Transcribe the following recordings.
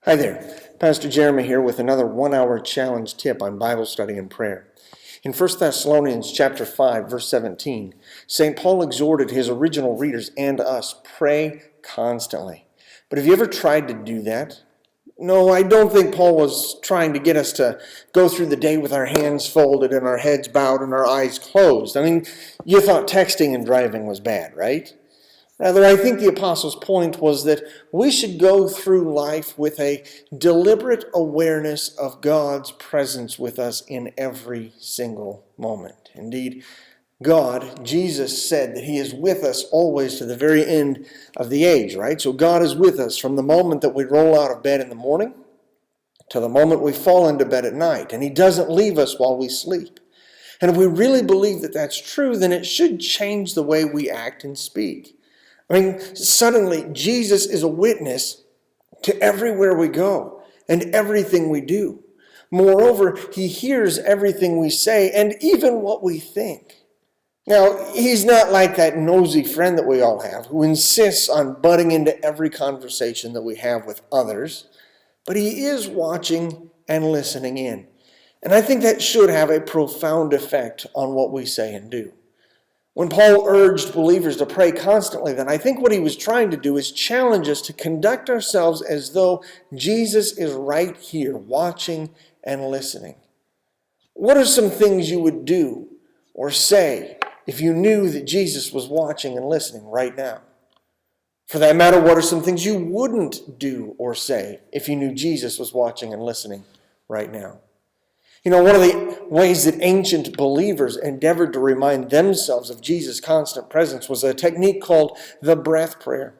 Hi there, Pastor Jeremy here with another 1-hour challenge tip on Bible study and prayer. In 1 Thessalonians chapter 5, verse 17, St. Paul exhorted his original readers and us, pray constantly. But have you ever tried to do that? No, I don't think Paul was trying to get us to go through the day with our hands folded and our heads bowed and our eyes closed. I mean, you thought texting and driving was bad, right? Rather, I think the apostle's point was that we should go through life with a deliberate awareness of God's presence with us in every single moment. Indeed, God, Jesus said that He is with us always to the very end of the age, right? So God is with us from the moment that we roll out of bed in the morning to the moment we fall into bed at night. And He doesn't leave us while we sleep. And if we really believe that that's true, then it should change the way we act and speak. I mean, suddenly Jesus is a witness to everywhere we go and everything we do. Moreover, He hears everything we say and even what we think. Now, He's not like that nosy friend that we all have who insists on butting into every conversation that we have with others, but He is watching and listening in. And I think that should have a profound effect on what we say and do. When Paul urged believers to pray constantly, then I think what he was trying to do is challenge us to conduct ourselves as though Jesus is right here, watching and listening. What are some things you would do or say if you knew that Jesus was watching and listening right now? For that matter, what are some things you wouldn't do or say if you knew Jesus was watching and listening right now? You know, one of the ways that ancient believers endeavored to remind themselves of Jesus' constant presence was a technique called the breath prayer.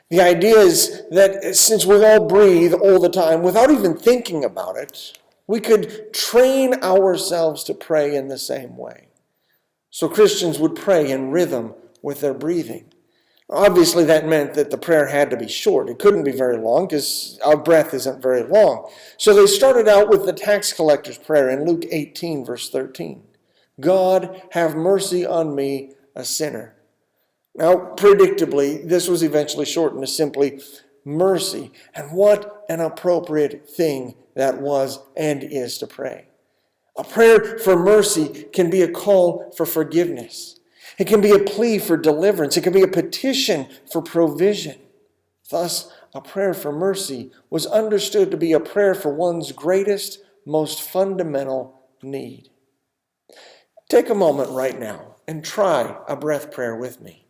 The idea is that since we all breathe all the time without even thinking about it, we could train ourselves to pray in the same way. So Christians would pray in rhythm with their breathing. Obviously, that meant that the prayer had to be short. It couldn't be very long because our breath isn't very long. So they started out with the tax collector's prayer in Luke 18, verse 13. God, have mercy on me, a sinner. Now, predictably, this was eventually shortened to simply mercy. And what an appropriate thing that was and is to pray. A prayer for mercy can be a call for forgiveness. It can be a plea for deliverance. It can be a petition for provision. Thus, a prayer for mercy was understood to be a prayer for one's greatest, most fundamental need. Take a moment right now and try a breath prayer with me.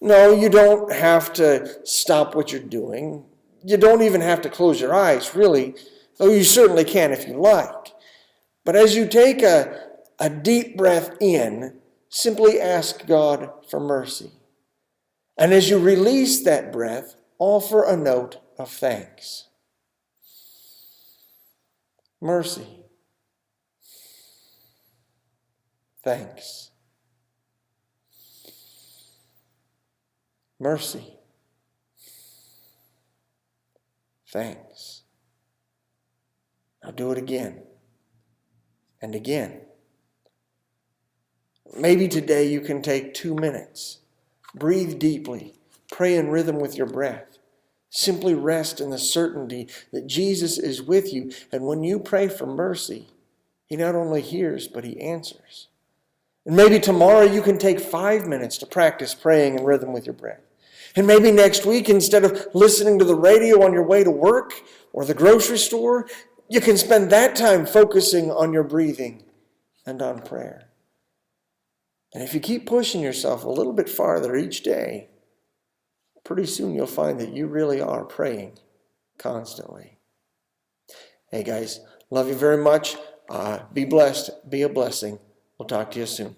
No, you don't have to stop what you're doing. You don't even have to close your eyes, really, though you certainly can if you like. But as you take a deep breath in, simply ask God for mercy. And as you release that breath, offer a note of thanks. Mercy. Thanks. Mercy. Thanks. Now do it again and again. Maybe today you can take 2 minutes. Breathe deeply. Pray in rhythm with your breath. Simply rest in the certainty that Jesus is with you. And when you pray for mercy, He not only hears, but He answers. And maybe tomorrow you can take 5 minutes to practice praying in rhythm with your breath. And maybe next week, instead of listening to the radio on your way to work or the grocery store, you can spend that time focusing on your breathing and on prayer. And if you keep pushing yourself a little bit farther each day, pretty soon you'll find that you really are praying constantly. Hey guys, love you very much. Be blessed. Be a blessing. We'll talk to you soon.